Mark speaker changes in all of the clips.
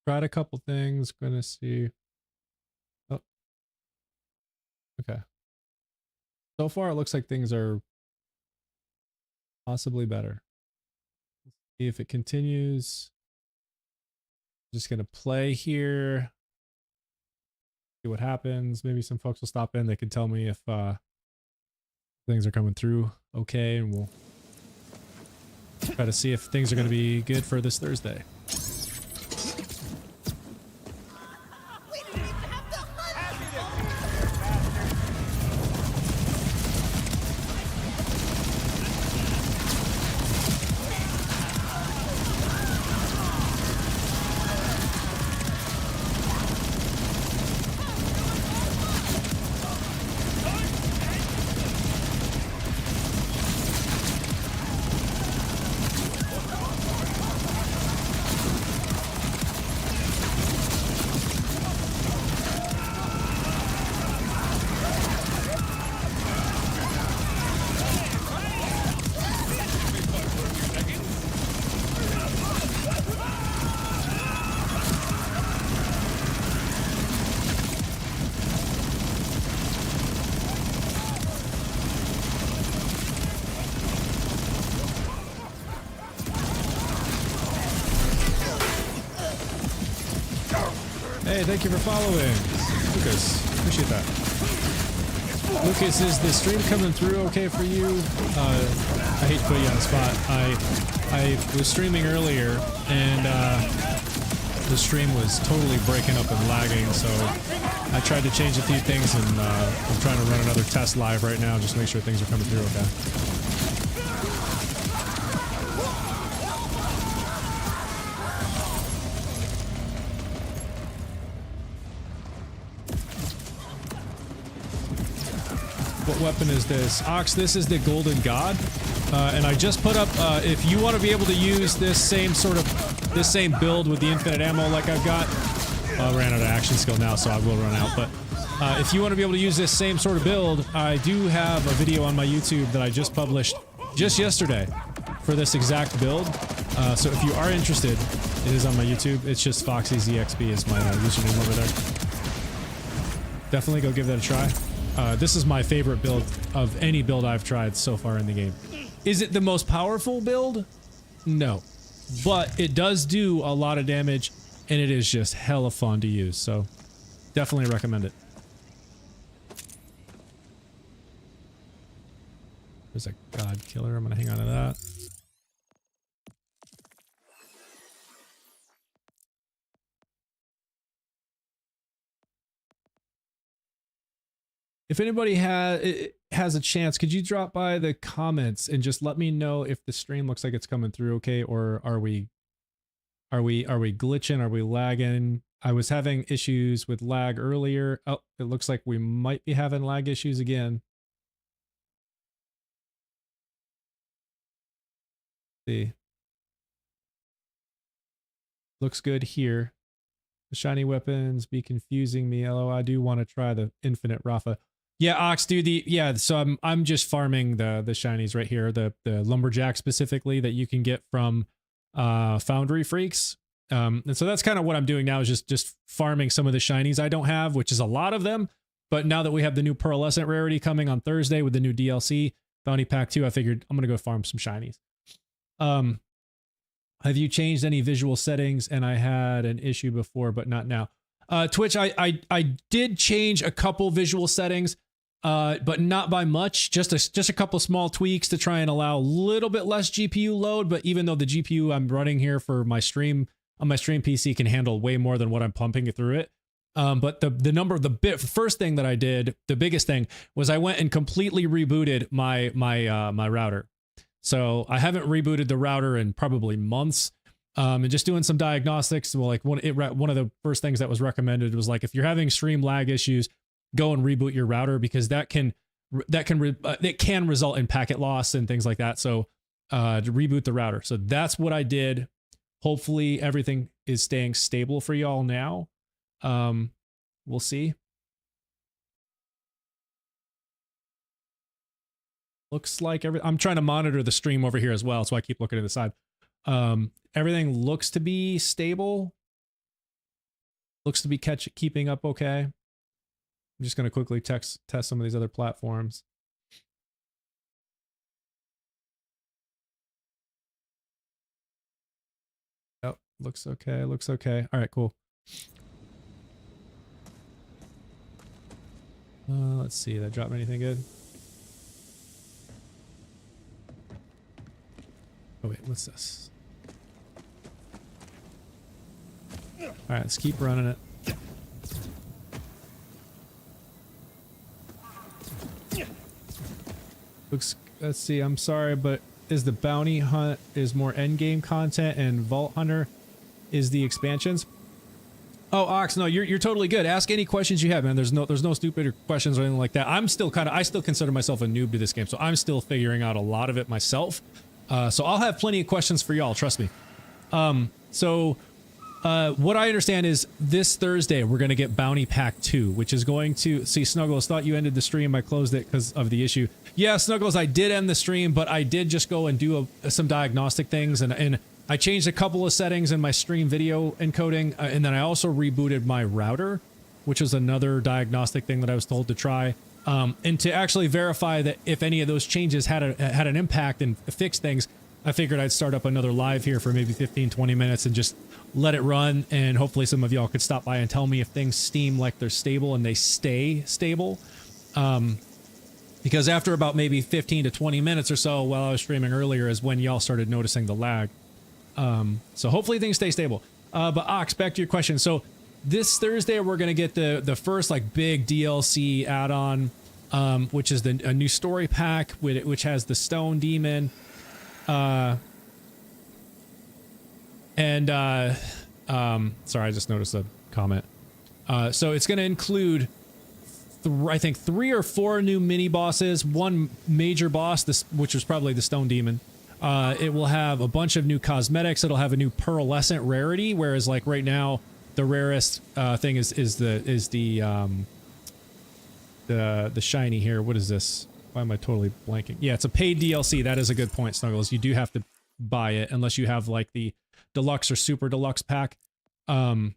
Speaker 1: tried a couple things. Gonna see. Oh, okay. So far, it looks like things are possibly better. Let's see if it continues. Just gonna play here. See what happens. Maybe some folks will stop in. They can tell me if things are coming through okay, and we'll try to see if things are going to be good for this Thursday. Hey, thank you for following, Lucas. Appreciate that. Lucas, is the stream coming through okay for you? I hate to put you on the spot. I was streaming earlier, and the stream was totally breaking up and lagging, so I tried to change a few things, and I'm trying to run another test live right now just to make sure things are coming through okay. What weapon is this? Ox, this is the Golden God. And I just put up, if you want to be able to use this same build with the infinite ammo like I've got, I ran out of action skill now, so I will run out, but if you want to be able to use this same sort of build, I do have a video on my YouTube that I just published just yesterday for this exact build. So if you are interested, it is on my YouTube. It's just FoxyZXB is my username over there. Definitely go give that a try. This is my favorite build of any build I've tried so far in the game. Is it the most powerful build? No. But it does do a lot of damage, and it is just hella fun to use, so definitely recommend it. There's a God Killer. I'm gonna hang on to that. If anybody has a chance, could you drop by the comments and just let me know if the stream looks like it's coming through okay, or are we glitching? Are we lagging? I was having issues with lag earlier. Oh, it looks like we might be having lag issues again. See. Looks good here. The shiny weapons be confusing me. Although I do want to try the infinite Rafa. Yeah, Ox, dude. So I'm just farming the shinies right here. The lumberjack specifically that you can get from Foundry Freaks. And so that's kind of what I'm doing now, is just farming some of the shinies I don't have, which is a lot of them. But now that we have the new Pearlescent rarity coming on Thursday with the new DLC, Bounty Pack 2, I figured I'm gonna go farm some shinies. Have you changed any visual settings? And I had an issue before, but not now. Twitch, I did change a couple visual settings, but not by much. Just a couple small tweaks to try and allow a little bit less GPU load. But even though the GPU I'm running here for my stream on my stream PC can handle way more than what I'm pumping through it. But the first thing that I did, the biggest thing, was I went and completely rebooted my router. So I haven't rebooted the router in probably months. And just doing some diagnostics. Well, like one of the first things that was recommended was like, if you're having stream lag issues, go and reboot your router, because it can result in packet loss and things like that. So to reboot the router. So that's what I did. Hopefully everything is staying stable for y'all now. We'll see. Looks like I'm trying to monitor the stream over here as well, so I keep looking to the side. Everything looks to be stable. Looks to be keeping up okay. I'm just going to quickly test some of these other platforms. Oh, looks okay. Looks okay. All right, cool. Let's see. Did I drop anything good? Oh wait, what's this? All right, let's keep running it. Looks. Let's see. I'm sorry, but is the bounty hunt is more end game content and Vault Hunter is the expansions? Oh, Ox, no, you're totally good. Ask any questions you have, man. There's no stupid questions or anything like that. I'm still I still consider myself a noob to this game, so I'm still figuring out a lot of it myself. So I'll have plenty of questions for y'all, trust me. What I understand is this Thursday we're going to get Bounty Pack 2, which is going to... See, Snuggles, thought you ended the stream. I closed it because of the issue. Yeah, Snuggles, I did end the stream, but I did just go and do some diagnostic things, and I changed a couple of settings in my stream video encoding, and then I also rebooted my router, which was another diagnostic thing that I was told to try. And to actually verify that if any of those changes had an impact and fix things, I figured I'd start up another live here for maybe 15-20 minutes and just let it run, and hopefully some of y'all could stop by and tell me if things seem like they're stable and they stay stable. Because after about maybe 15 to 20 minutes or so while I was streaming earlier is when y'all started noticing the lag. So hopefully things stay stable. But Ox, back to your question. So this Thursday we're going to get the first like big DLC add-on, which is a new story pack which has the Stone Demon. Sorry, I just noticed a comment. So it's going to include, I think, 3 or 4 new mini bosses, one major boss, which was probably the Stone Demon. It will have a bunch of new cosmetics. It'll have a new pearlescent rarity, whereas like right now, the rarest thing is the shiny here. What is this? Why am I totally blanking? Yeah, it's a paid DLC. That is a good point, Snuggles. You do have to buy it unless you have like the deluxe or super deluxe pack. Let's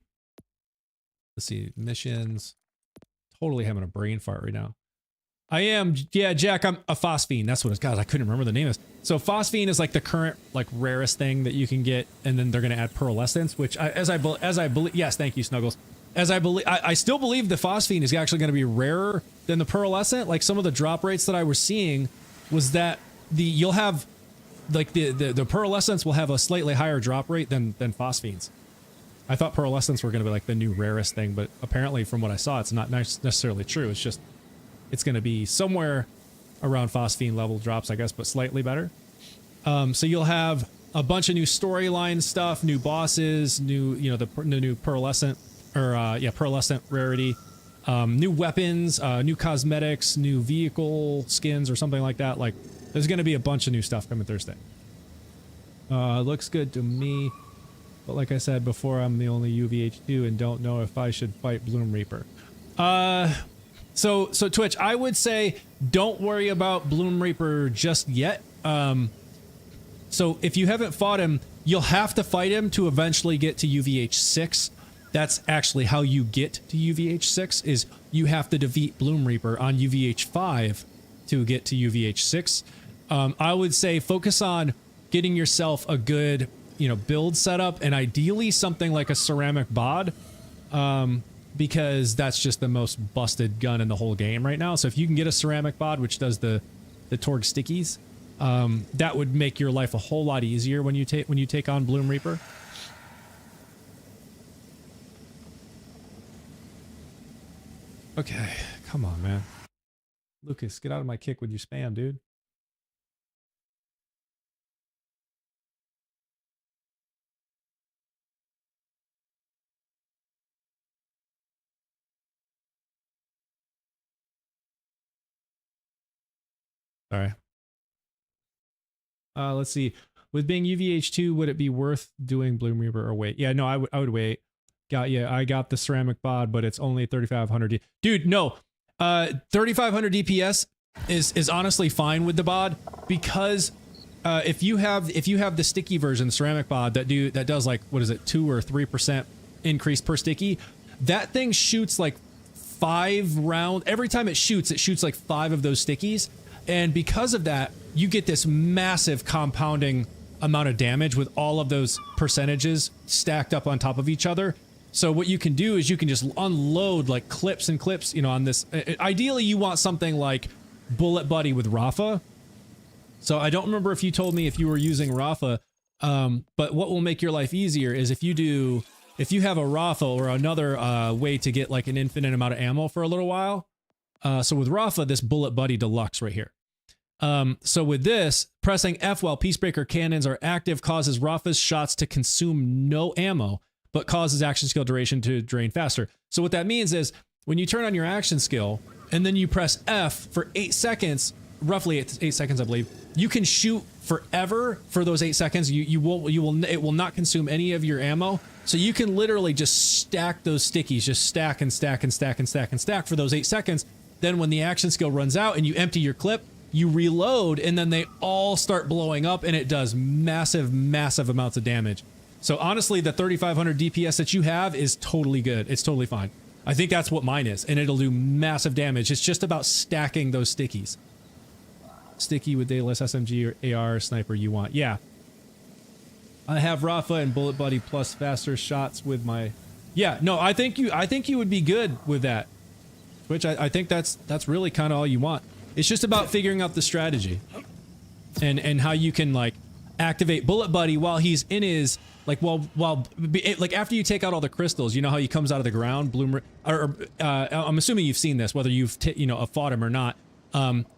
Speaker 1: see, missions. Totally having a brain fart right now. I am, yeah, Jack, I'm a phosphine. That's what it's got. I couldn't remember the name of it. So phosphine is like the current like rarest thing that you can get, and then they're going to add pearlescence, which as I believe, yes, thank you, Snuggles. I still believe the phosphine is actually going to be rarer than the pearlescent. Like some of the drop rates that I was seeing was that you'll have like the pearlescents will have a slightly higher drop rate than phosphines. I thought pearlescents were going to be like the new rarest thing, but apparently from what I saw, it's not necessarily true. It's just, it's going to be somewhere around phosphine level drops, I guess, but slightly better. So you'll have a bunch of new storyline stuff, new bosses, new, the new pearlescent pearlescent rarity, new weapons, new cosmetics, new vehicle skins or something like that. Like there's going to be a bunch of new stuff coming Thursday. Looks good to me. But like I said before, I'm the only UVH2 and don't know if I should fight Bloom Reaper. So Twitch, I would say don't worry about Bloom Reaper just yet. So if you haven't fought him, you'll have to fight him to eventually get to UVH6. That's actually how you get to UVH6, is you have to defeat Bloom Reaper on UVH5 to get to UVH6. I would say focus on getting yourself a good, build setup, and ideally something like a ceramic bod. Because that's just the most busted gun in the whole game right now. So if you can get a ceramic bod, which does the Torg stickies, that would make your life a whole lot easier when you take on Bloom Reaper. Okay, come on, man. Lucas, get out of my kick with your spam, dude. Sorry. Let's see. With being UVH2, would it be worth doing Bloom Reaper or wait? Yeah, no, I would wait. I got the ceramic bod, but it's only 3500. Dude, no. 3500 DPS is honestly fine with the bod, because if you have the sticky version, the ceramic bod that does like, what is it, 2 or 3% increase per sticky, that thing shoots like 5 rounds. Every time it shoots like 5 of those stickies. And because of that, you get this massive compounding amount of damage with all of those percentages stacked up on top of each other. So what you can do is you can just unload like clips and clips, you know, on this. Ideally, you want something like Bullet Buddy with Rafa. So I don't remember if you told me if you were using Rafa, but what will make your life easier is if you have a Rafa or another way to get like an infinite amount of ammo for a little while. So with Rafa, this Bullet Buddy Deluxe right here. So with this, pressing F while Peacebreaker cannons are active causes Rafa's shots to consume no ammo, but causes action skill duration to drain faster. So what that means is when you turn on your action skill and then you press F for 8 seconds, roughly 8 seconds, I believe, you can shoot forever for those 8 seconds. It will not consume any of your ammo. So you can literally just stack those stickies, just stack and stack and stack and stack and stack for those 8 seconds. Then when the action skill runs out and you empty your clip, you reload and then they all start blowing up and it does massive, massive amounts of damage. So honestly, the 3500 DPS that you have is totally good. It's totally fine. I think that's what mine is, and it'll do massive damage. It's just about stacking those stickies. Sticky with Daedalus, SMG, or AR, sniper you want. Yeah. I have Rafa and Bullet Buddy plus faster shots with my... Yeah, no, I think you would be good with that. Which I think that's really kind of all you want. It's just about figuring out the strategy. And how you can like activate Bullet Buddy while he's in his... Like like after you take out all the crystals, you know how he comes out of the ground, I'm assuming you've seen this, whether you've fought him or not.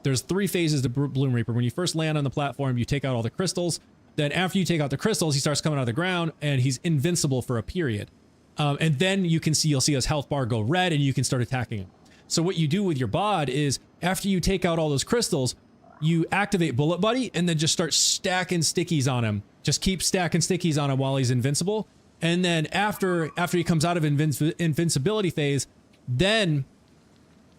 Speaker 1: There's 3 phases to Bloom Reaper. When you first land on the platform, you take out all the crystals. Then after you take out the crystals, he starts coming out of the ground and he's invincible for a period. And then you'll see his health bar go red and you can start attacking him. So what you do with your bod is after you take out all those crystals, you activate Bullet Buddy and then just start stacking stickies on him. Just keep stacking stickies on him while he's invincible. And then after he comes out of invincibility phase, then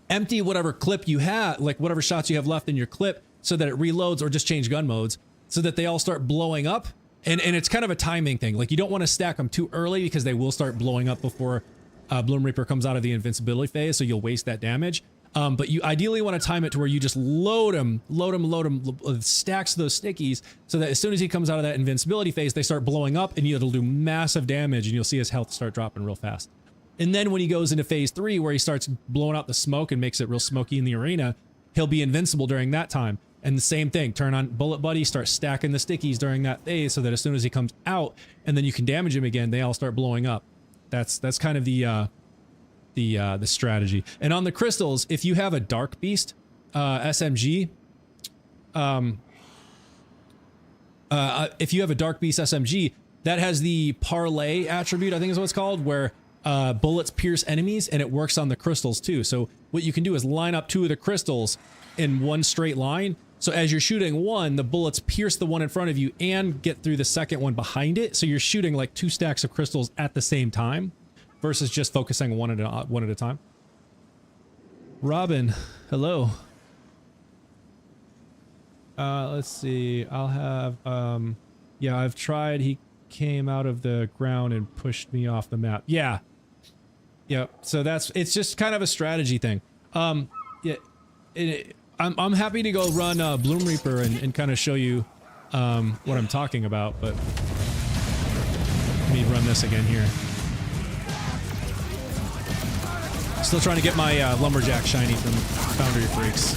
Speaker 1: empty whatever clip you have, like whatever shots you have left in your clip, so that it reloads, or just change gun modes so that they all start blowing up. And it's kind of a timing thing. Like you don't want to stack them too early because they will start blowing up before Bloom Reaper comes out of the invincibility phase, so you'll waste that damage. But you ideally want to time it to where you just load him with stacks of those stickies so that as soon as he comes out of that invincibility phase, they start blowing up and it'll do massive damage and you'll see his health start dropping real fast. And then when he goes into phase 3 where he starts blowing out the smoke and makes it real smoky in the arena, he'll be invincible during that time. And the same thing, turn on Bullet Buddy, start stacking the stickies during that phase so that as soon as he comes out and then you can damage him again, they all start blowing up. That's kind of the strategy. And on the crystals, if you have a Dark Beast SMG, if you have a Dark Beast SMG, that has the parlay attribute, I think is what it's called, where bullets pierce enemies, and it works on the crystals too. So what you can do is line up 2 of the crystals in one straight line. So as you're shooting one, the bullets pierce the one in front of you and get through the second one behind it. So you're shooting like 2 stacks of crystals at the same time, versus just focusing one at a time. Robin, hello. Let's see. I'll have, yeah, I've tried. He came out of the ground and pushed me off the map. Yeah. Yeah. So it's just kind of a strategy thing. Yeah. I'm happy to go run Bloom Reaper and kind of show you what I'm talking about, but let me run this again here. Still trying to get my Lumberjack shiny from Foundry Freaks.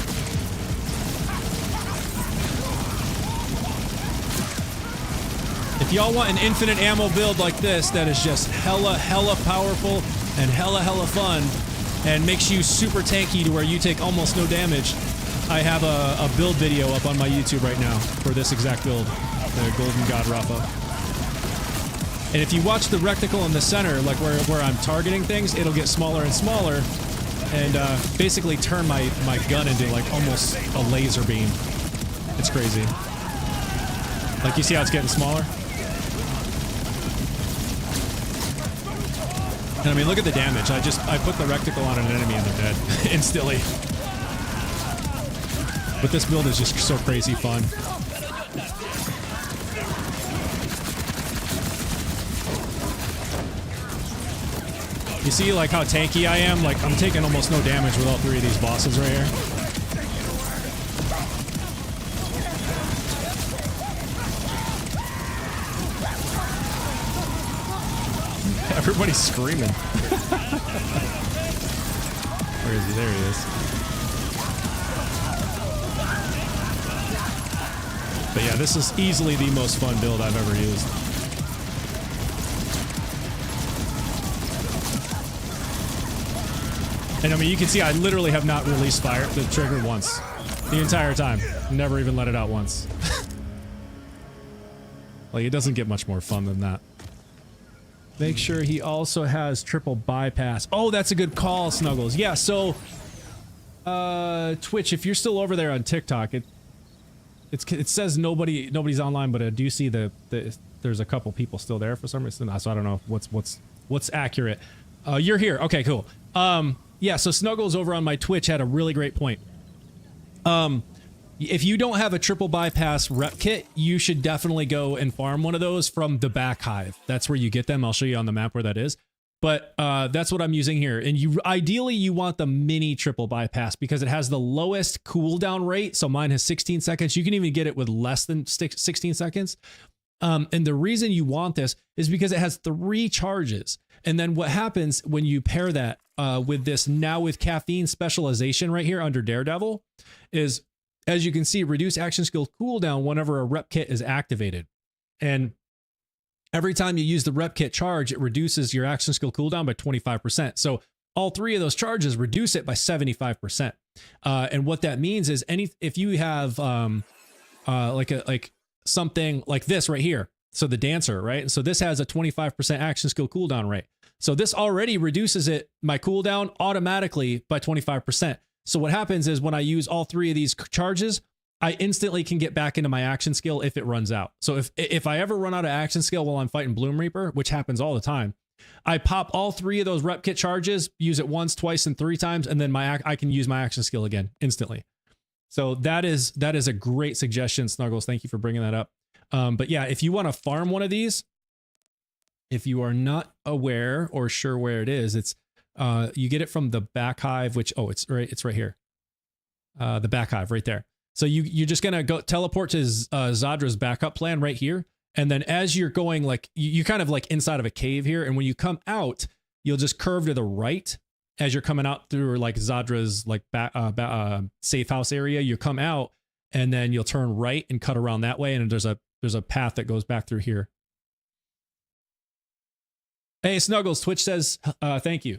Speaker 1: If y'all want an infinite ammo build like this that is just hella powerful and hella fun and makes you super tanky to where you take almost no damage, I have a build video up on my YouTube right now for this exact build, the Golden God Rafa. And if you watch the reticle in the center, like where I'm targeting things, it'll get smaller and smaller and basically turn my gun into like almost a laser beam. It's crazy. Like you see how it's getting smaller? And I mean, look at the damage. I put the reticle on an enemy and they're dead instantly. But this build is just so crazy fun. You see like how tanky I am? Like I'm taking almost no damage with all 3 of these bosses right here. Everybody's screaming. Where is he? There he is. But yeah, this is easily the most fun build I've ever used. And I mean, you can see I literally have not released the trigger once. The entire time. Never even let it out once. Like, it doesn't get much more fun than that. Make sure he also has triple bypass. Oh, that's a good call, Snuggles. Yeah, so Twitch, if you're still over there on TikTok, it says nobody's online, but I do see there's a couple people still there for some reason. So I don't know what's accurate. You're here. Okay, cool. Yeah, so Snuggles over on my Twitch had a really great point. If you don't have a triple bypass rep kit, you should definitely go and farm one of those from the back hive. That's where you get them. I'll show you on the map where that is. But that's what I'm using here. And ideally you want the mini triple bypass because it has the lowest cooldown rate. So mine has 16 seconds. You can even get it with less than 16 seconds. And the reason you want this is because it has 3 charges. And then what happens when you pair that with this now with caffeine specialization right here under Daredevil is, as you can see, reduce action skill cooldown whenever a rep kit is activated. And every time you use the rep kit charge, it reduces your action skill cooldown by 25%. So all 3 of those charges reduce it by 75%. And what that means is if you have like something like this right here, so the dancer, right? And so this has a 25% action skill cooldown rate. So this already reduces my cooldown automatically by 25%. So what happens is when I use all 3 of these charges, I instantly can get back into my action skill if it runs out. So if I ever run out of action skill while I'm fighting Bloom Reaper, which happens all the time, I pop all 3 of those rep kit charges, use it once, twice, and 3 times, and then I can use my action skill again instantly. So that is a great suggestion, Snuggles. Thank you for bringing that up. But yeah, if you want to farm one of these, if you are not aware or sure where it is, it's you get it from the back hive, which it's right here. The back hive right there. So you're just gonna go teleport to Zadra's backup plan right here, and then as you're going, like you kind of like inside of a cave here, and when you come out, you'll just curve to the right as you're coming out through like Zadra's like safe house area. You come out, and then you'll turn right and cut around that way, and there's a path that goes back through here. Hey, Snuggles, Twitch says thank you.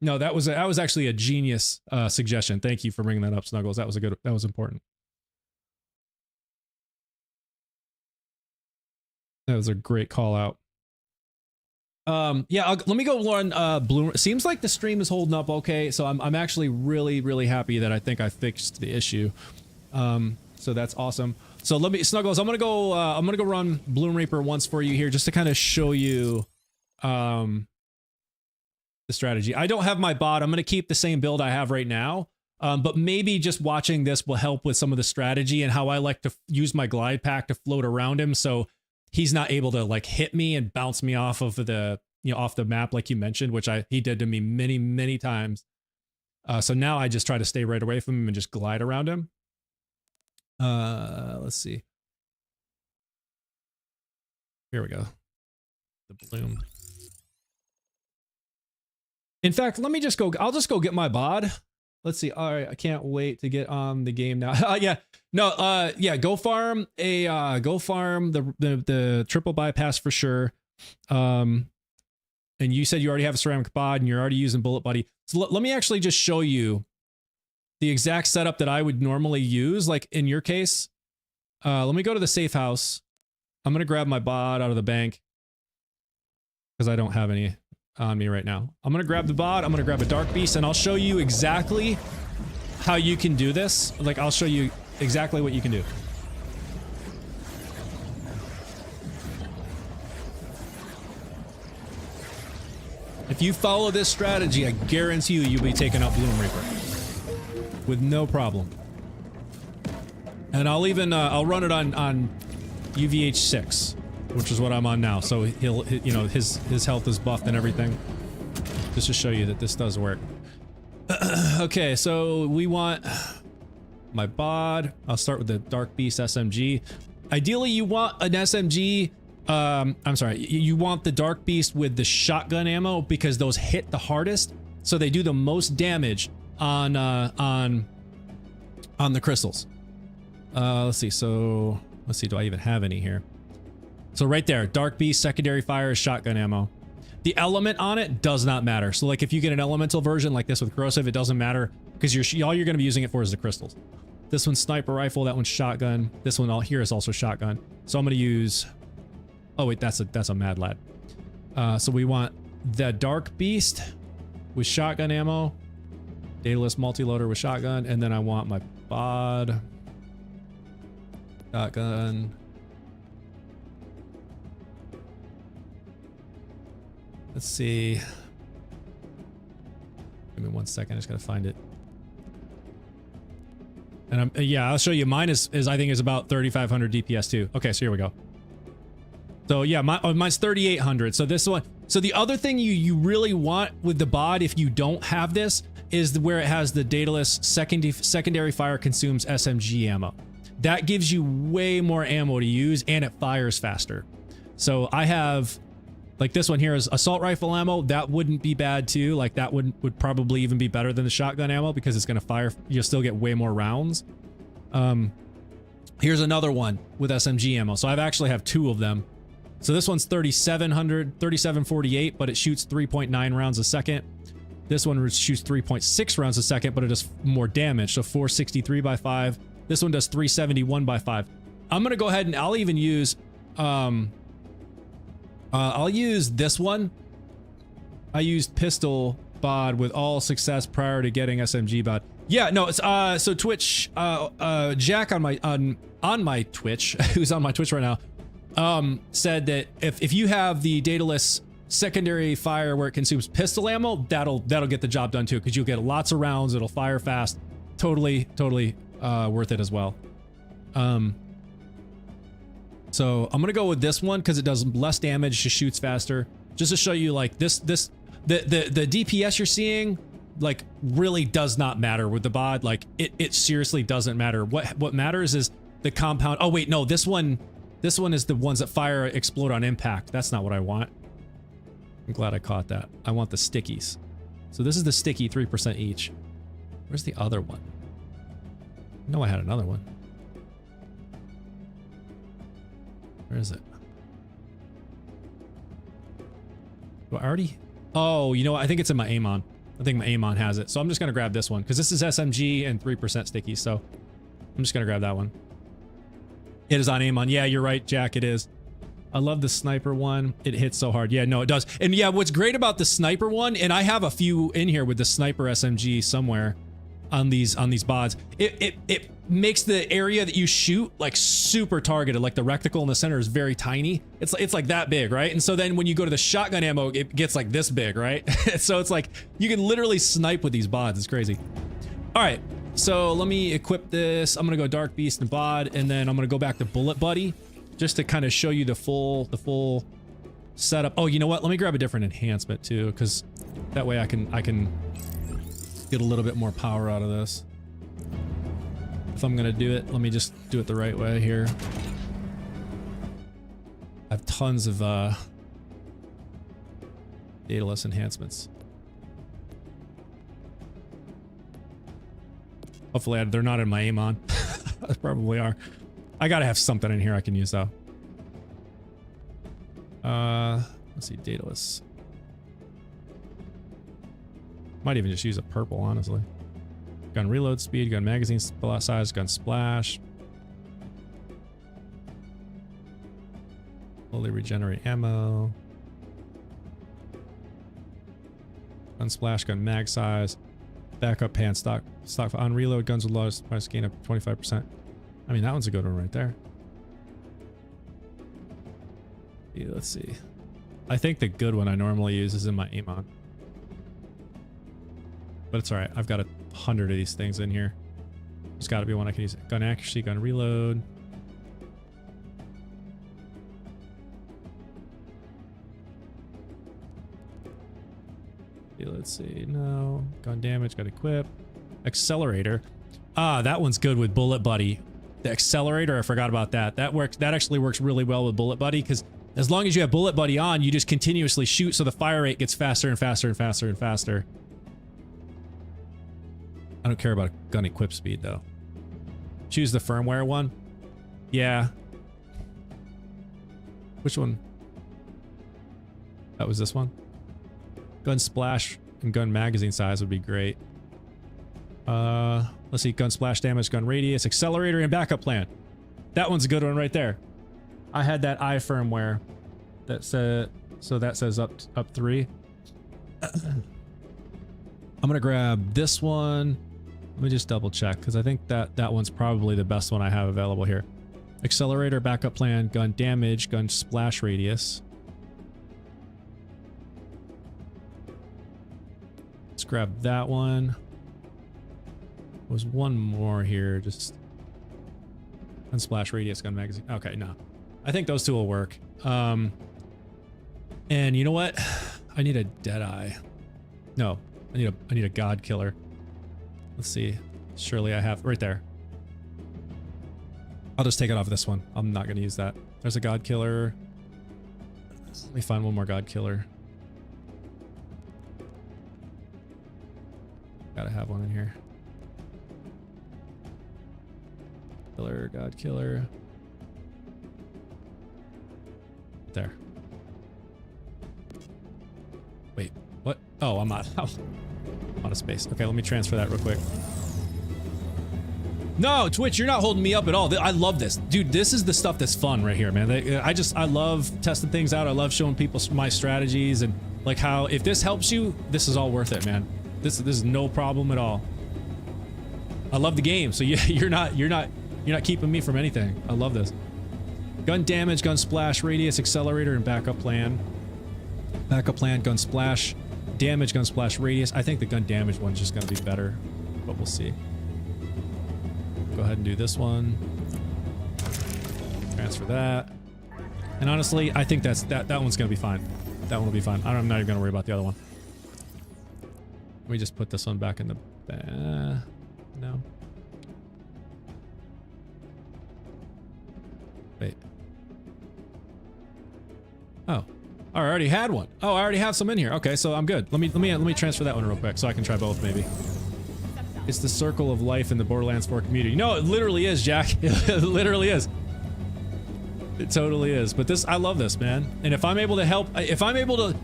Speaker 1: No, that was actually a genius suggestion. Thank you for bringing that up, Snuggles. That was important. That was a great call out. Yeah, let me go on Bloom. Seems like the stream is holding up okay, so I'm actually really happy that I think I fixed the issue. So that's awesome. So let me, Snuggles, I'm gonna go run Bloom Reaper once for you here just to kind of show you the strategy. I don't have my bot. I'm going to keep the same build I have right now. But maybe just watching this will help with some of the strategy and how I like to use my glide pack to float around him. So he's not able to like hit me and bounce me off of the, off the map, like you mentioned, which he did to me many times. So now I just try to stay right away from him and just glide around him. Let's see. Here we go. The bloom. In fact, let me just go. I'll just go get my bod. Let's see. All right, I can't wait to get on the game now. Yeah, no. Yeah, go farm the triple bypass for sure. And you said you already have a ceramic bod and you're already using Bullet Buddy. So let me actually just show you the exact setup that I would normally use. Like in your case, let me go to the safe house. I'm gonna grab my bod out of the bank because I don't have any on me right now. I'm gonna grab the bod, I'm gonna grab a Dark Beast, and I'll show you exactly how you can do this. Like, I'll show you exactly what you can do. If you follow this strategy, I guarantee you'll be taking out Bloom Reaper with no problem. And I'll even I'll run it on UVH6, which is what I'm on now. So his health is buffed and everything. just to show you that this does work. Okay, so we want my bod. I'll start with the Dark Beast SMG. Ideally, you want an SMG. I'm sorry, you want the Dark Beast with the shotgun ammo because those hit the hardest, so they do the most damage on the crystals. Let's see. So let's see. Do I even have any here? So right there, Dark Beast secondary fire is shotgun ammo. The element on it does not matter. So like if you get an elemental version like this with corrosive, it doesn't matter because all you're going to be using it for is the crystals. This one's sniper rifle. That one's shotgun. This one all here is also shotgun. So I'm going to use. Oh wait, that's a mad lad. So we want the Dark Beast with shotgun ammo, Daedalus multi-loader with shotgun, and then I want my bod shotgun. Let's see. Give me 1 second. I just gotta find it. And yeah, I'll show you. Mine is I think is about 3,500 DPS too. Okay, so here we go. So yeah, mine's 3,800. So this one. So the other thing you really want with the bod, if you don't have this, is where it has the Daedalus secondary fire consumes SMG ammo. That gives you way more ammo to use, and it fires faster. So I have, like this one here is assault rifle ammo. That wouldn't be bad too. Like that would probably even be better than the shotgun ammo because it's gonna fire. You'll still get way more rounds. Here's another one with SMG ammo. So I actually have two of them. So this one's 3748, but it shoots 3.9 rounds a second. This one shoots 3.6 rounds a second, but it does more damage. So 463 by 5. This one does 371 by 5. I'm gonna go ahead and I'll even use I'll use this one. I used pistol bod with all success prior to getting SMG bod. Yeah, no, it's so Twitch Jack on my Twitch, who's on my Twitch right now, said that if you have the Daedalus secondary fire where it consumes pistol ammo, that'll get the job done too, because you'll get lots of rounds, it'll fire fast. Totally worth it as well. So I'm gonna go with this one because it does less damage, just shoots faster. Just to show you, like the DPS you're seeing, like, really does not matter with the bod. Like it seriously doesn't matter. What matters is the compound. Oh wait, no, this one is the ones that fire explode on impact. That's not what I want. I'm glad I caught that. I want the stickies. So this is the sticky, 3% each. Where's the other one? No, I had another one. Where is it? Do I already? Oh, you know what? I think it's in my Amon. I think my Amon has it. So I'm just going to grab this one because this is SMG and 3% sticky. So I'm just going to grab that one. It is on Amon. Yeah, you're right, Jack. It is. I love the sniper one. It hits so hard. Yeah, no, it does. And yeah, what's great about the sniper one, and I have a few in here with the sniper SMG somewhere on these bods. It makes the area that you shoot like super targeted. Like the reticle in the center is very tiny. It's like that big, right? And so then when you go to the shotgun ammo, it gets like this big, right? So it's like you can literally snipe with these bods. It's crazy. All right, so let me equip this. I'm gonna go Dark Beast and bod, and then I'm gonna go back to Bullet Buddy just to kind of show you the full setup. Oh, you know what? Let me grab a different enhancement too, because that way I can get a little bit more power out of this. If I'm gonna do it, let me just do it the right way here. I have tons of Daedalus enhancements. Hopefully they're not in my Amon. They probably are. I gotta have something in here I can use though. Let's see, Daedalus. Might even just use a purple, honestly. Gun reload speed, gun magazine size, gun splash. Slowly regenerate ammo. Gun splash, gun mag size. Backup pan stock on reload, guns with lowest price gain up 25%. I mean, that one's a good one right there. Yeah, let's see. I think the good one I normally use is in my Amon. But it's alright. I've got 100 of these things in here. There's got to be one I can use. Gun accuracy, gun reload. let's see. No. Gun damage, got equip. Accelerator. Ah, that one's good with Bullet Buddy. The accelerator, I forgot about that. That works. That actually works really well with Bullet Buddy because as long as you have Bullet Buddy on, you just continuously shoot so the fire rate gets faster and faster and faster and faster. I don't care about gun equip speed though. Choose the firmware one. Yeah. Which one? That was this one. Gun splash and gun magazine size would be great. Let's see, gun splash damage, gun radius, accelerator, and backup plan. That one's a good one right there. I had that I firmware that said, so that says up 3. I'm gonna grab this one. Let me just double check because I think that one's probably the best one I have available here. Accelerator, backup plan, gun damage, gun splash radius. Let's grab that one. Was one more here, just gun splash radius, gun magazine. Okay, no, I think those two will work. And you know what? I need a Deadeye. No, I need a God Killer. Let's see. Surely I have right there. I'll just take it off this one. I'm not gonna use that. There's a God Killer. Let me find one more God Killer. Gotta have one in here. Killer, God Killer. There. Wait, what? Oh, I'm out of space. Okay, let me transfer that real quick. No, Twitch, you're not holding me up at all. I love this. Dude, this is the stuff that's fun right here, man. I love testing things out. I love showing people my strategies and like how, if this helps you, this is all worth it, man. This is no problem at all. I love the game, so you're not keeping me from anything. I love this. Gun damage, gun splash, radius, accelerator, and backup plan. Backup plan, gun splash, damage, gun splash, radius. I think the gun damage one's just gonna be better, but we'll see. Go ahead and do this one. Transfer that. And honestly, I think that one's gonna be fine. That one will be fine. I'm not even gonna worry about the other one. Let me just put this one back in the no. Wait. Oh. I already had one. Oh, I already have some in here. Okay, so I'm good. Let me transfer that one real quick so I can try both maybe. It's the circle of life in the Borderlands 4 community. No, it literally is, Jack. It literally is. It totally is. But this, I love this, man. And if I'm able to help, if I'm able to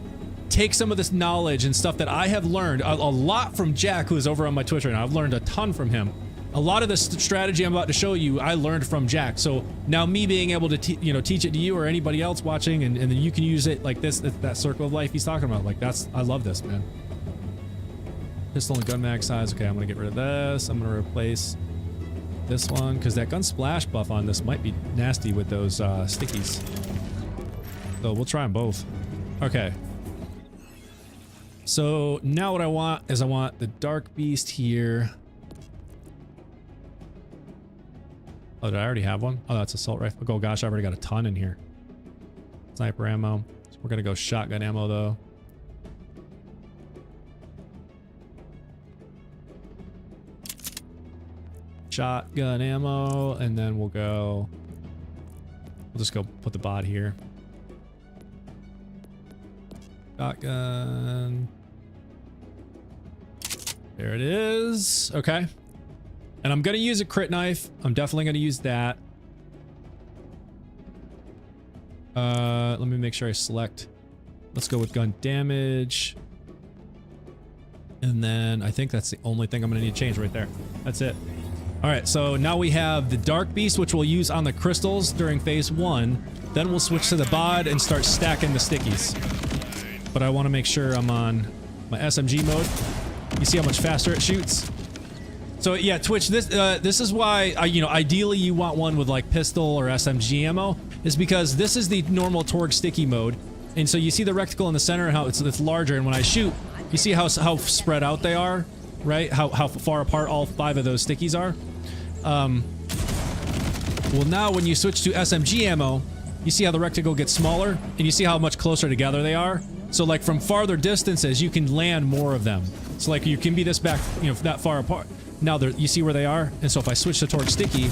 Speaker 1: take some of this knowledge and stuff that I have learned a lot from Jack, who is over on my Twitch right now. I've learned a ton from him. A lot of this strategy I'm about to show you, I learned from Jack. So now me being able to teach it to you or anybody else watching, and then you can use it like this, that circle of life he's talking about. Like I love this, man. Pistol and gun mag size. Okay, I'm gonna get rid of this. I'm gonna replace this one because that gun splash buff on this might be nasty with those stickies. So we'll try them both. Okay. So now what I want is I want the Dark Beast here. Oh, did I already have one? Oh, that's assault rifle. Oh gosh, I've already got a ton in here. Sniper ammo. So we're gonna go shotgun ammo though. Shotgun ammo, and then we'll just go put the bot here. Shotgun. There it is. Okay. And I'm gonna use a crit knife. I'm definitely gonna use that. Let me make sure I select. Let's go with gun damage. And then I think that's the only thing I'm gonna need to change right there. That's it. All right, so now we have the Dark Beast, which we'll use on the crystals during phase 1. Then we'll switch to the bod and start stacking the stickies. But I want to make sure I'm on my SMG mode. You see how much faster it shoots? So yeah, Twitch, this is why, ideally you want one with like pistol or SMG ammo, is because this is the normal Torgue sticky mode. And so you see the rectangle in the center, how it's larger, and when I shoot, you see how spread out they are, right? How far apart all 5 of those stickies are. Well, now when you switch to SMG ammo, you see how the rectangle gets smaller, and you see how much closer together they are. So like from farther distances, you can land more of them. So like you can be this back, you know, that far apart. Now you see where they are? And so if I switch to torque sticky,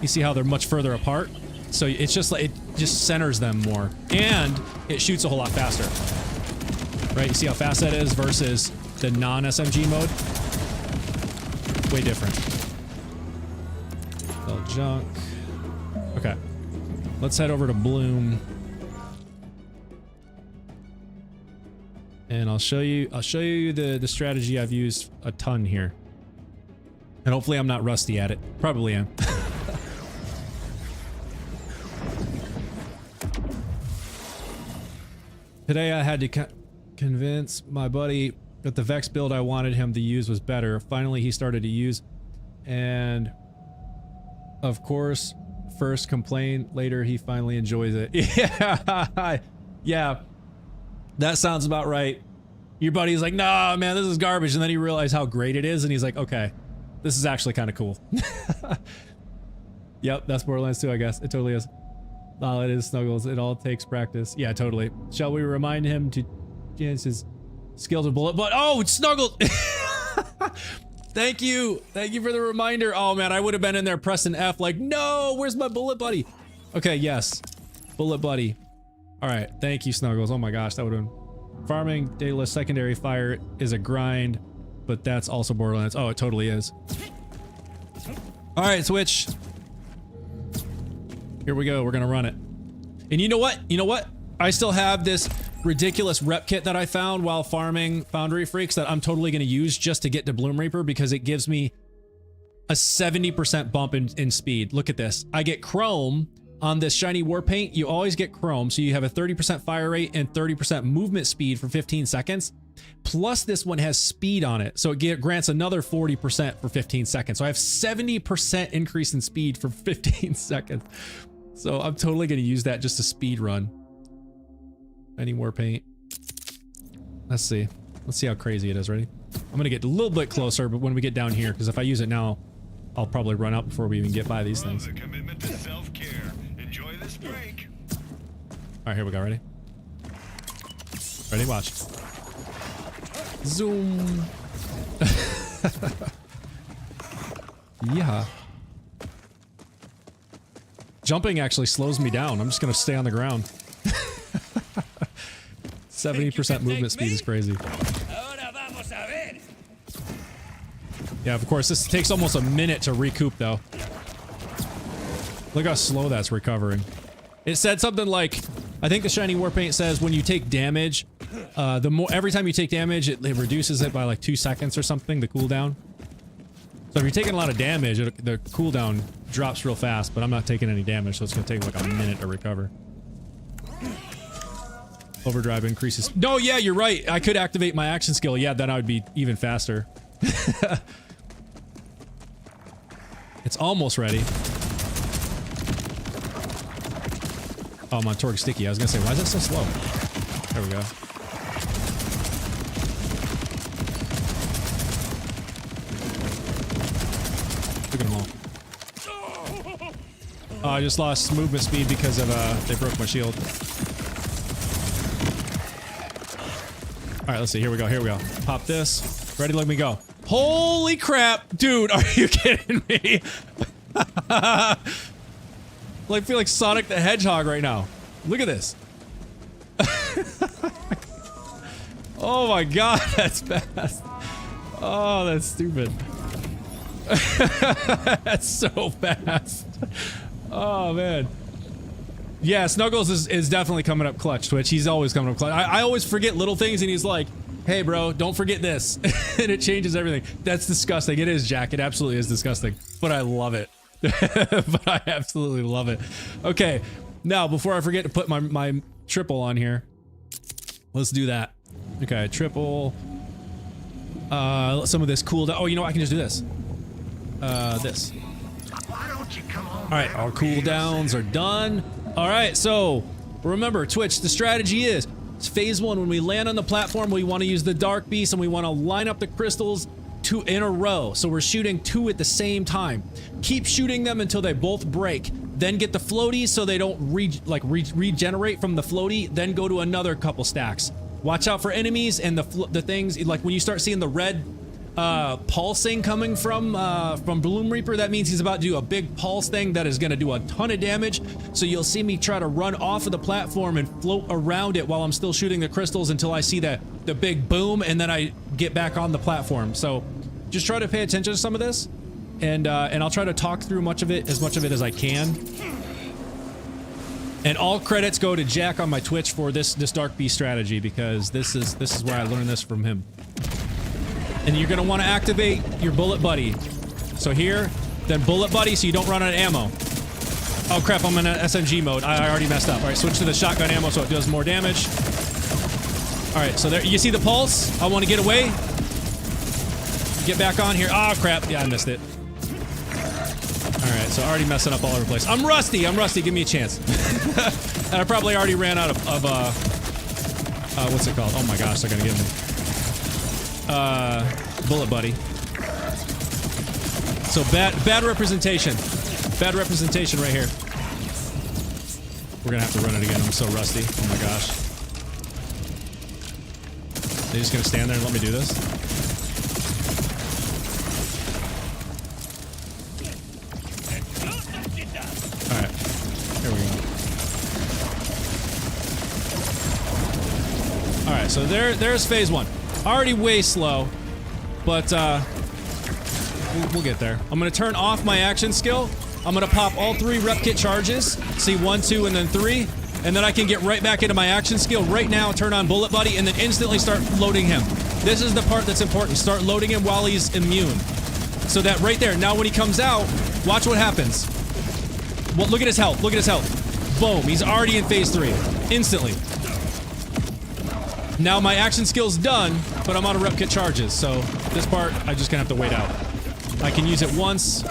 Speaker 1: you see how they're much further apart? So it's just like, it just centers them more. And it shoots a whole lot faster. Right, you see how fast that is versus the non-SMG mode? Way different. Little junk. Okay. Let's head over to Bloom. And I'll show you the strategy I've used a ton here. And hopefully I'm not rusty at it. Probably am. Today I had to convince my buddy that the Vex build I wanted him to use was better. Finally he started to use, and of course, first complain, later he finally enjoys it. Yeah, yeah, that sounds about right. Your buddy's like, nah, man, this is garbage, and then you realize how great it is, and he's like, okay, this is actually kind of cool. Yep, that's Borderlands 2, I guess. It totally is. Oh, it is, Snuggles. It all takes practice. Yeah, totally. Shall we remind him to chance his skills with bullet? But oh, it's Snuggles! Thank you. Thank you for the reminder. Oh man, I would have been in there pressing F like, no, where's my bullet buddy? Okay, yes. Bullet buddy. All right, thank you, Snuggles. Oh my gosh, that would have been... Farming dayless secondary fire is a grind, but that's also Borderlands. Oh, it totally is. All right, Switch. Here we go. We're gonna run it. And you know what? You know what? I still have this ridiculous rep kit that I found while farming Foundry Freaks that I'm totally gonna use just to get to Bloom Reaper because it gives me a 70% bump in speed. Look at this. I get Chrome on this shiny war paint. You always get Chrome, so you have a 30% fire rate and 30% movement speed for 15 seconds. Plus this one has speed on it, so it grants another 40% for 15 seconds. So I have 70% increase in speed for 15 seconds. So I'm totally gonna use that just to speed run. Any war paint. Let's see. Let's see how crazy it is. Ready? I'm gonna get a little bit closer, but when we get down here, because if I use it now, I'll probably run out before we even get by these things.
Speaker 2: Commitment to self-care. Enjoy this break.
Speaker 1: All right, here we go. Ready? Ready? Watch. Zoom. Yeah. Jumping actually slows me down. I'm just gonna stay on the ground. 70% movement speed is crazy. Yeah, of course, this takes almost a minute to recoup, though. Look how slow that's recovering. It said something like, I think the shiny war paint says when you take damage, every time you take damage, it reduces it by like 2 seconds or something, the cooldown. So if you're taking a lot of damage, the cooldown drops real fast, but I'm not taking any damage, so it's gonna take like a minute to recover. Overdrive increases. No, yeah, you're right. I could activate my action skill. Yeah, then I would be even faster. It's almost ready. Oh, I'm on torque sticky. I was gonna say, why is it so slow? There we go. Look at them all. Oh, I just lost movement speed because of, they broke my shield. Alright, let's see. Here we go. Here we go. Pop this. Ready? Let me go. Holy crap! Dude, are you kidding me? I feel like Sonic the Hedgehog right now. Look at this. Oh my god, that's fast. Oh, that's stupid. That's so fast. Oh, man. Yeah, Snuggles is definitely coming up clutch, Twitch. He's always coming up clutch. I always forget little things, and he's like, hey, bro, don't forget this. And it changes everything. That's disgusting. It is, Jack. It absolutely is disgusting. But I love it. But I absolutely love it. Okay, now, before I forget to put my triple on here, let's do that. Okay, triple. Some of this cooldown. Oh, you know what? I can just do this. This. Alright, our cooldowns are done. Alright, so remember, Twitch, the strategy is it's phase 1. When we land on the platform, we want to use the Dark Beast and we want to line up the crystals 2 in a row. So we're shooting 2 at the same time. Keep shooting them until they both break. Then get the floaties so they don't regenerate from the floaty. Then go to another couple stacks. Watch out for enemies and the things, like when you start seeing the red pulsing coming from Bloom Reaper, that means he's about to do a big pulse thing that is going to do a ton of damage. So you'll see me try to run off of the platform and float around it while I'm still shooting the crystals until I see the big boom, and then I get back on the platform. So just try to pay attention to some of this, and I'll try to talk through as much of it as I can. And all credits go to Jack on my Twitch for this Dark Beast strategy, because this is where I learned this from him. And you're gonna want to activate your Bullet Buddy. So here, then Bullet Buddy, so you don't run out of ammo. Oh crap, I'm in an SMG mode. I already messed up. All right, switch to the shotgun ammo so it does more damage. All right, so there, you see the pulse? I want to get away. Get back on here. Oh crap, yeah, I missed it. All right, so already messing up all over the place. I'm rusty, give me a chance. And I probably already ran out of what's it called? Oh my gosh, they're gonna get me. Bullet Buddy. So bad representation. Bad representation right here. We're gonna have to run it again. I'm so rusty. Oh my gosh. They just gonna stand there and let me do this? Alright. Here we go. Alright, so there's phase 1. Already way slow, but we'll get there. I'm gonna turn off my action skill. I'm gonna pop all 3 rep kit charges. See 1, 2, and then 3. And then I can get right back into my action skill right now, turn on Bullet Buddy, and then instantly start loading him. This is the part that's important. Start loading him while he's immune. So that right there, now when he comes out, watch what happens. Well, look at his health, look at his health. Boom, he's already in phase 3. Instantly. Now my action skill's done, but I'm out of rep kit charges, so this part, I'm just gonna have to wait out. I can use it once.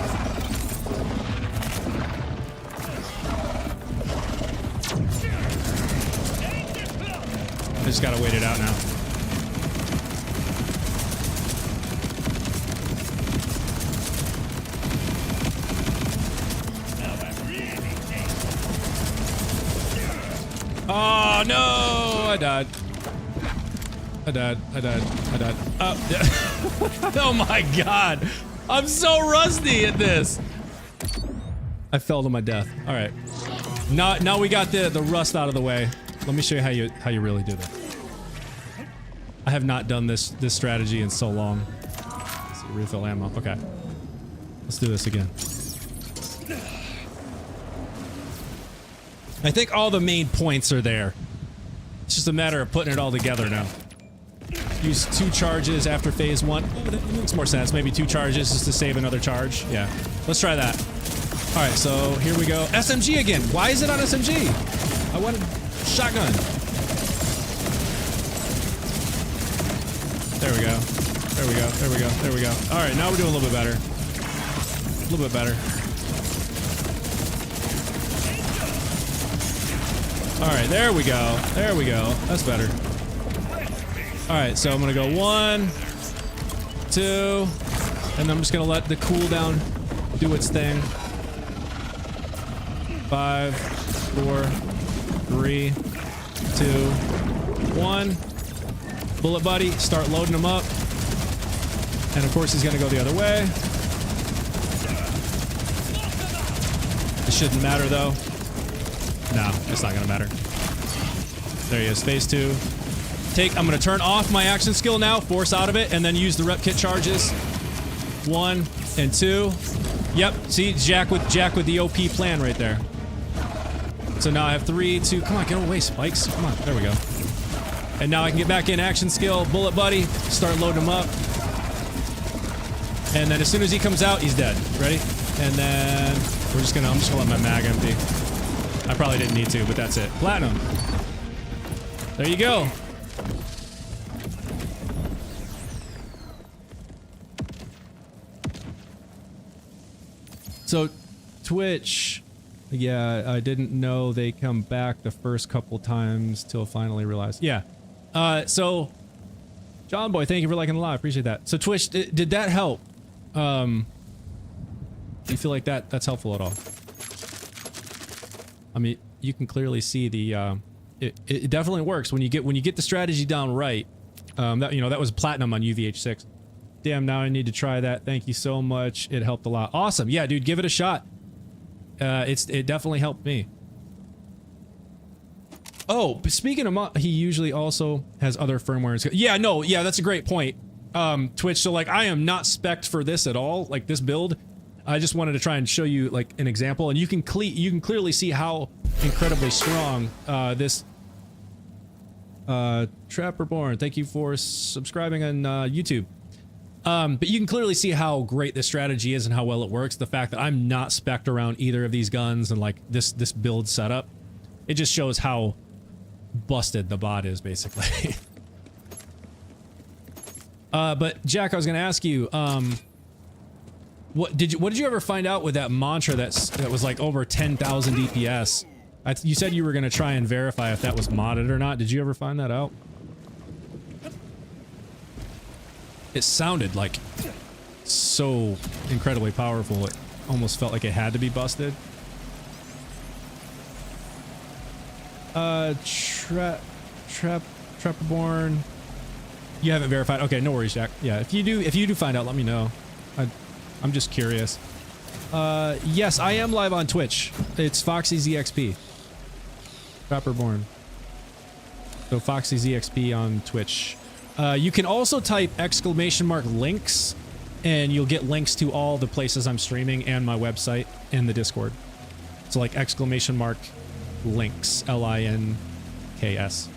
Speaker 1: I just gotta wait it out now. Oh no! I died. I died. Oh my god! I'm so rusty at this! I fell to my death. Alright. Now we got the rust out of the way. Let me show you how you really do that. I have not done this strategy in so long. Let's see, refill ammo. Okay. Let's do this again. I think all the main points are there. It's just a matter of putting it all together now. Use 2 charges after phase 1. Oh, that makes more sense. Maybe 2 charges just to save another charge. Yeah. Let's try that. Alright, so here we go. SMG again. Why is it on SMG? I wanted shotgun. There we go. There we go. There we go. There we go. Alright, now we're doing a little bit better. A little bit better. Alright, there we go. There we go. That's better. Alright, so I'm gonna go 1, 2, and I'm just gonna let the cooldown do its thing. 5, 4, 3, 2, 1. Bullet Buddy, start loading him up. And of course he's gonna go the other way. It shouldn't matter though. No, it's not gonna matter. There he is, phase 2. I'm gonna turn off my action skill now, force out of it, and then use the rep kit charges. 1 and 2. Yep, see, Jack with the OP plan right there. So now I have 3, 2, come on, get away, Spikes. Come on, there we go. And now I can get back in action skill, Bullet Buddy, start loading him up. And then as soon as he comes out, he's dead. Ready? And then I'm just gonna let my mag empty. I probably didn't need to, but that's it. Platinum. There you go. So, Twitch, yeah, I didn't know they come back the first couple times till finally realized. Yeah. So, John Boy, thank you for liking the live. Appreciate that. So, Twitch, did that help? Do you feel like that's helpful at all? I mean, you can clearly see the it definitely works when you get the strategy down right. That was platinum on UVH6. Damn, now I need to try that. Thank you so much. It helped a lot. Awesome. Yeah, dude, give it a shot. It definitely helped me. Oh, but speaking of, he usually also has other firmware. Yeah, no, yeah, that's a great point. Twitch, so like I am not spec'd for this at all, like this build. I just wanted to try and show you like an example, and you can clearly see how incredibly strong this Trapperborn, thank you for subscribing on YouTube. But you can clearly see how great this strategy is and how well it works. The fact that I'm not spec'd around either of these guns and like this build setup, it just shows how busted the bot is basically. But Jack, I was gonna ask you, what did you ever find out with that mantra that was like over 10,000 DPS? You said you were gonna try and verify if that was modded or not. Did you ever find that out? It sounded like so incredibly powerful. It almost felt like it had to be busted. Trapperborn. You haven't verified. Okay, no worries, Jack. Yeah, if you do find out, let me know. I'm just curious. Yes, I am live on Twitch. It's FoxyZXP. Trapperborn. So FoxyZXP on Twitch. You can also type !links and you'll get links to all the places I'm streaming and my website and the Discord. So like !links, LINKS.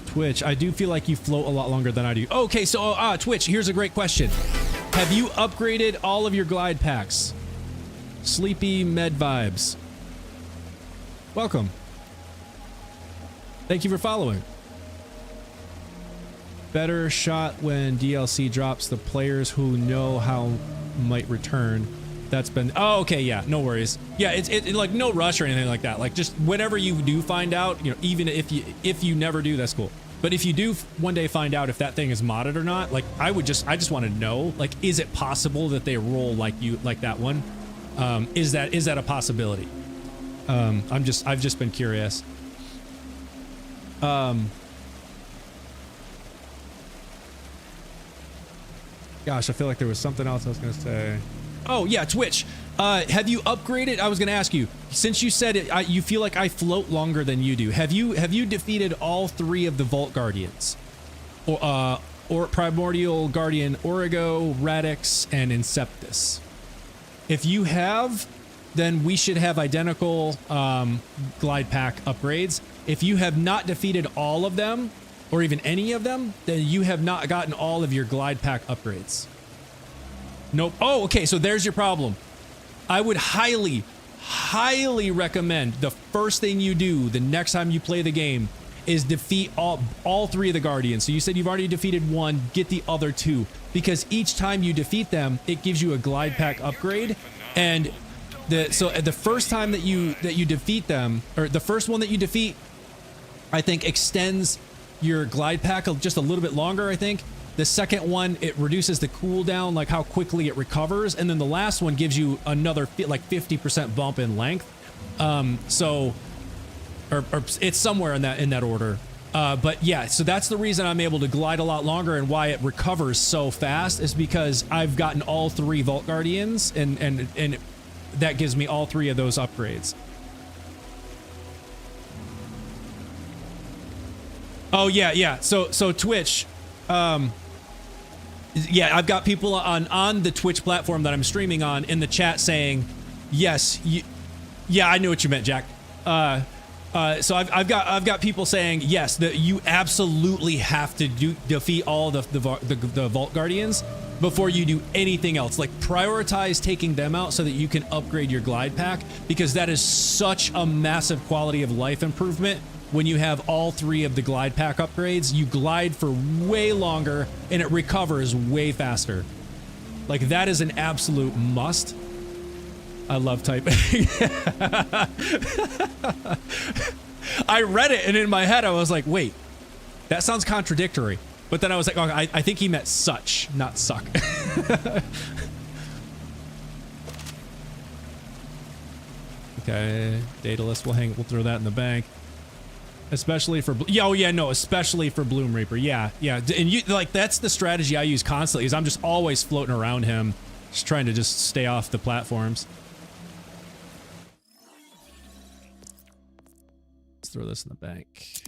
Speaker 1: Twitch, I do feel like you float a lot longer than I do. Okay, so Twitch, here's a great question. Have you upgraded all of your glide packs? Sleepy Med Vibes. Welcome. Thank you for following. Better shot when DLC drops. The players who know how might return. That's been... Oh, okay, yeah, no worries. Yeah, it's like no rush or anything like that. Like just whenever you do find out, you know, even if you never do, that's cool. But if you do one day find out if that thing is modded or not, like I just want to know, like, is it possible that they roll like that one? Is that a possibility? I've just been curious. Gosh, I feel like there was something else I was gonna say. Oh yeah, Twitch. Have you upgraded? I was gonna ask you, since you said it, you feel like I float longer than you do. Have you defeated all 3 of the Vault Guardians, or Primordial Guardian, Origo, Radix, and Inceptus? If you have, then we should have identical glide pack upgrades. If you have not defeated all of them, or even any of them, then you have not gotten all of your glide pack upgrades. Nope. Oh, okay, so there's your problem. I would highly recommend the first thing you do the next time you play the game is defeat all 3 of the Guardians. So you said you've already defeated 1, get the other 2, because each time you defeat them, it gives you a glide pack upgrade. And the first time that you defeat them, or the first one that you defeat, I think extends your glide pack just a little bit longer, I think. The second one, it reduces the cooldown, like how quickly it recovers, and then the last one gives you another like 50% bump in length. So it's somewhere in that order. But yeah, so that's the reason I'm able to glide a lot longer and why it recovers so fast is because I've gotten all 3 Vault Guardians, and that gives me all 3 of those upgrades. Oh yeah. So Twitch, yeah, I've got people on the Twitch platform that I'm streaming on in the chat saying, yes, yeah, I knew what you meant, Jack. So I've got people saying yes, that you absolutely have to defeat all the Vault Guardians before you do anything else. Like prioritize taking them out so that you can upgrade your glide pack, because that is such a massive quality of life improvement. When you have all 3 of the glide pack upgrades, you glide for way longer and it recovers way faster. Like that is an absolute must. I love typing. I read it and in my head I was like, wait, that sounds contradictory. But then I was like, oh, I think he meant such, not suck. Okay, Daedalus, we'll throw that in the bank. Especially for, yeah, oh yeah, no, especially for Bloom Reaper. Yeah, yeah, and you, like, that's the strategy I use constantly, is I'm just always floating around him, just trying to just stay off the platforms. Let's throw this in the bank.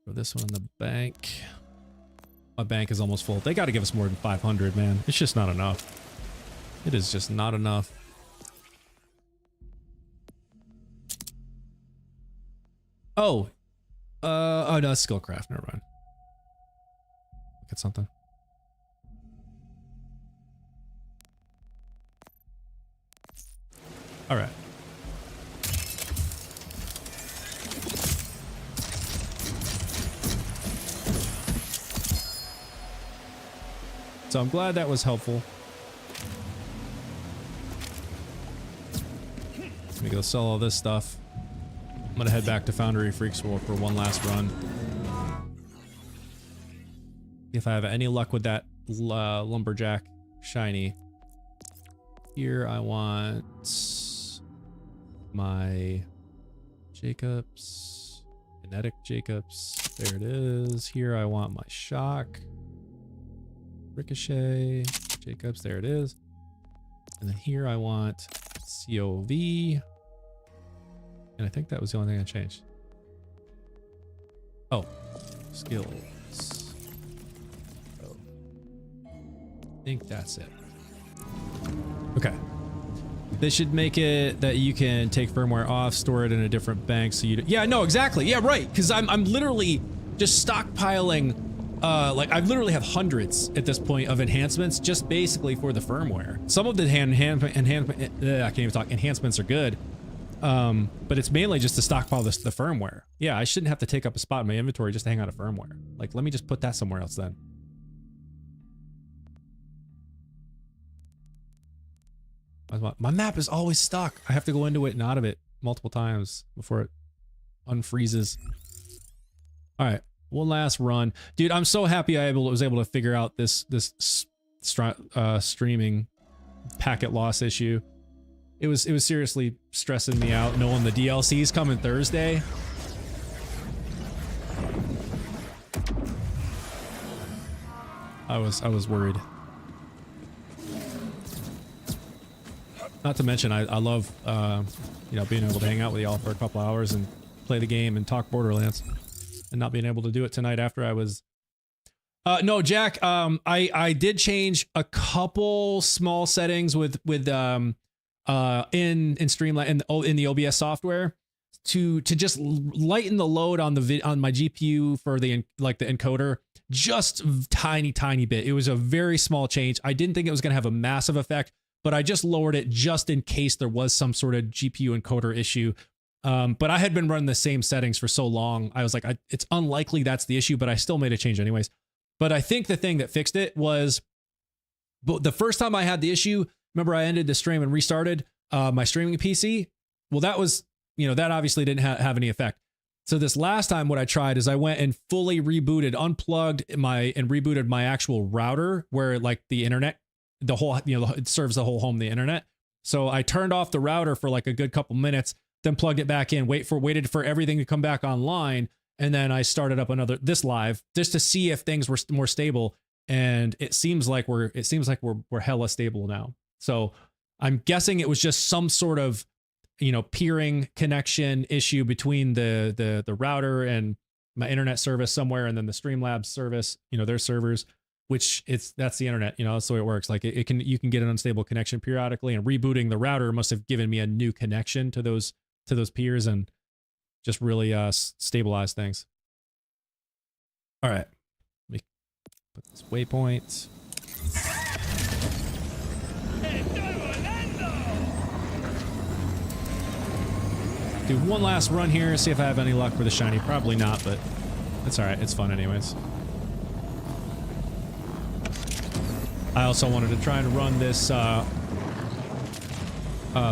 Speaker 1: Throw this one in the bank. My bank is almost full. They got to give us more than 500, man. It's just not enough. It is just not enough. Oh. Oh no, it's Skillcraft. Never mind. Look at something. All right. So I'm glad that was helpful. Let me go sell all this stuff. I'm gonna head back to Foundry Freaks for one last run. If I have any luck with that lumberjack shiny. Here I want my Jacobs, kinetic Jacobs. There it is. Here I want my shock, ricochet, Jacobs. There it is. And then here I want COV. And I think that was the only thing I changed. Oh, skills. Oh. I think that's it. Okay. They should make it that you can take firmware off, store it in a different bank, so you. Yeah, no, exactly. Yeah, right. Because I'm literally just stockpiling. Like I literally have hundreds at this point of enhancements, just basically for the firmware. Some of the I can't even talk. Enhancements are good. But it's mainly just to stockpile the firmware. Yeah, I shouldn't have to take up a spot in my inventory just to hang out a firmware. Like, let me just put that somewhere else then. My map is always stuck. I have to go into it and out of it multiple times before it unfreezes. All right, one last run. Dude, I'm so happy I was able to figure out this streaming packet loss issue. It was seriously stressing me out knowing the DLC's coming Thursday. I was worried. Not to mention I love you know, being able to hang out with y'all for a couple hours and play the game and talk Borderlands, and not being able to do it tonight after I was no, Jack, I did change a couple small settings with in Streamline in the OBS software to just lighten the load on on my GPU for the encoder, just tiny bit. It was a very small change. I didn't think it was going to have a massive effect, but I just lowered it just in case there was some sort of GPU encoder issue. But I had been running the same settings for so long. I was like, it's unlikely that's the issue, but I still made a change anyways. But I think the thing that fixed it was, but the first time I had the issue, remember I ended the stream and restarted my streaming PC. Well, that was, you know, that obviously didn't have any effect. So this last time what I tried is I went and fully rebooted, unplugged and rebooted my actual router where like the internet, the whole, you know, it serves the whole home, the internet. So I turned off the router for like a good couple minutes, then plugged it back in, waited for everything to come back online. And then I started up this live just to see if things were more stable. And it seems like we're hella stable now. So I'm guessing it was just some sort of, you know, peering connection issue between the router and my internet service somewhere, and then the Streamlabs service, you know, their servers, which that's the internet, you know, that's the way it works. Like you can get an unstable connection periodically, and rebooting the router must have given me a new connection to those peers and just really stabilize things. All right, let me put this waypoint. Do one last run here, see if I have any luck with a shiny. Probably not, but it's all right. It's fun anyways. I also wanted to try and run this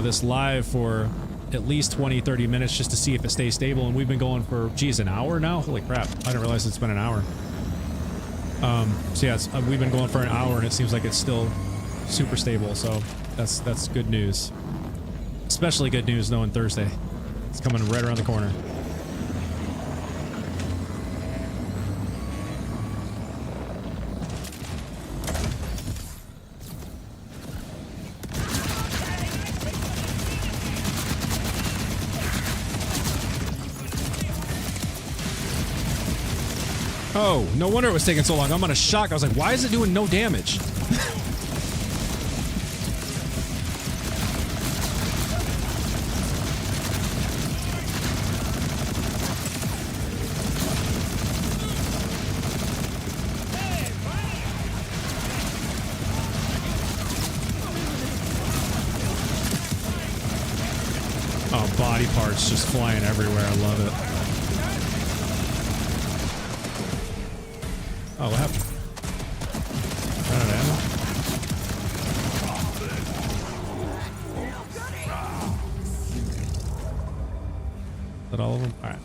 Speaker 1: this live for at least 20-30 minutes just to see if it stays stable, and we've been going for, geez, an hour now. Holy crap, I didn't realize it's been an hour. So yeah, we've been going for an hour and it seems like it's still super stable. So that's good news. Especially good news knowing Thursday. It's coming right around the corner. Oh, no wonder it was taking so long. I'm on a shock. I was like, why is it doing no damage? Oh, body parts just flying everywhere. I love it. Oh, what happened? Ran out of ammo? Is that all of them? All right.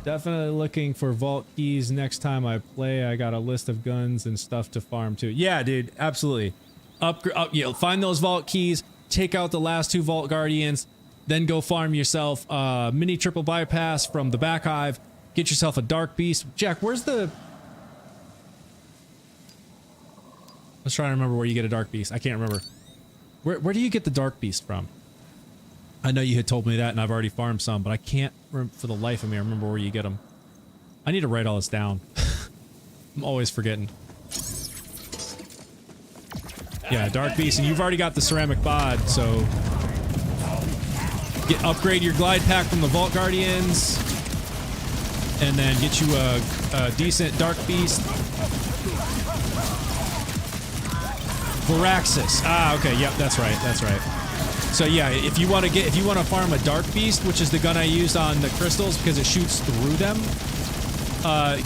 Speaker 1: Definitely looking for vault keys next time I play. I got a list of guns and stuff to farm too. Yeah, dude, absolutely. Find those vault keys. Take out the last 2 Vault Guardians, then go farm yourself mini triple bypass from the back hive. Get yourself a Dark Beast. Jack, where's the... Let's try to remember where you get a Dark Beast. I can't remember. Where do you get the Dark Beast from? I know you had told me that, and I've already farmed some, but I can't, for the life of me, remember where you get them. I need to write all this down. I'm always forgetting. Yeah, Dark Beast, and you've already got the ceramic bod, so upgrade your glide pack from the Vault Guardians, and then get you a decent Dark Beast. Varaxis. Ah, okay, yep, that's right, that's right. So yeah, if you want to farm a Dark Beast, which is the gun I used on the crystals because it shoots through them,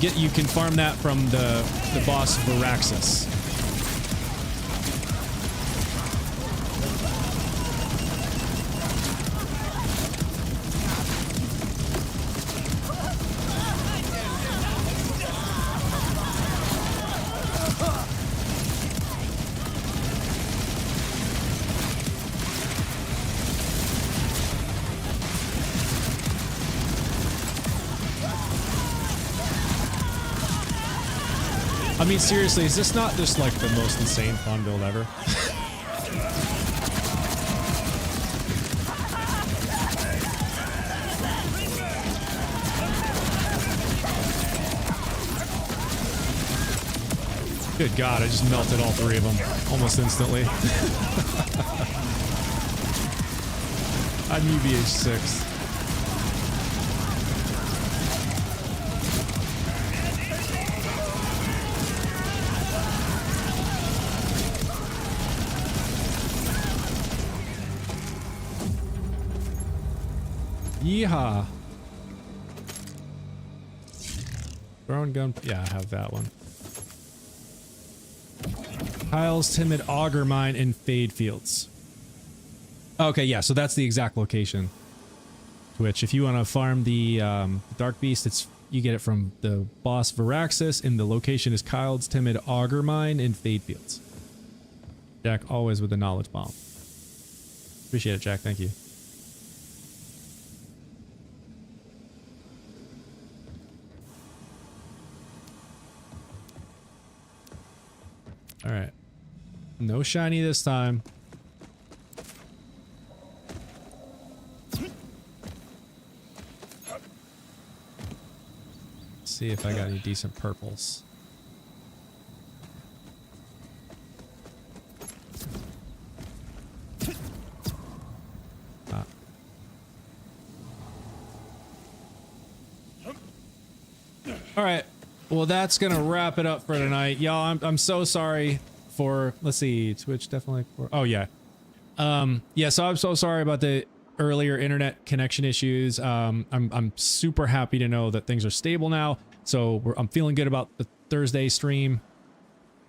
Speaker 1: you can farm that from the boss Varaxis. I mean, seriously, is this not just like the most insane fun build ever? Good God, I just melted all 3 of them almost instantly. I'm UVH6. Yeehaw. Throwing gun. Yeah, I have that one. Kyle's Timid Auger Mine in Fade Fields. Okay, yeah, so that's the exact location. Which, if you want to farm the Dark Beast, you get it from the boss Varaxis, and the location is Kyle's Timid Auger Mine in Fade Fields. Jack, always with the knowledge bomb. Appreciate it, Jack. Thank you. All right. No shiny this time. Let's see if I got any decent purples. Ah. All right. Well, that's gonna wrap it up for tonight, y'all. I'm so sorry for, let's see, Twitch definitely. Oh yeah, yeah. So I'm so sorry about the earlier internet connection issues. I'm super happy to know that things are stable now. So I'm feeling good about the Thursday stream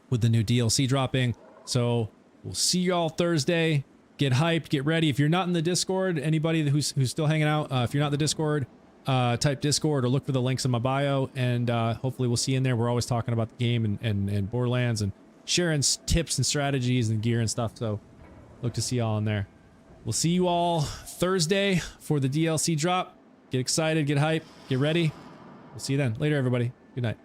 Speaker 1: with the new DLC dropping. So we'll see y'all Thursday. Get hyped, get ready. If you're not in the Discord, anybody who's still hanging out, if you're not in the Discord, type Discord or look for the links in my bio, and hopefully we'll see you in there. We're always talking about the game and Borderlands and sharing tips and strategies and gear and stuff. So look to see y'all in there. We'll see you all Thursday for the DLC drop. Get excited, get hype, get ready. We'll see you then. Later, everybody. Good night.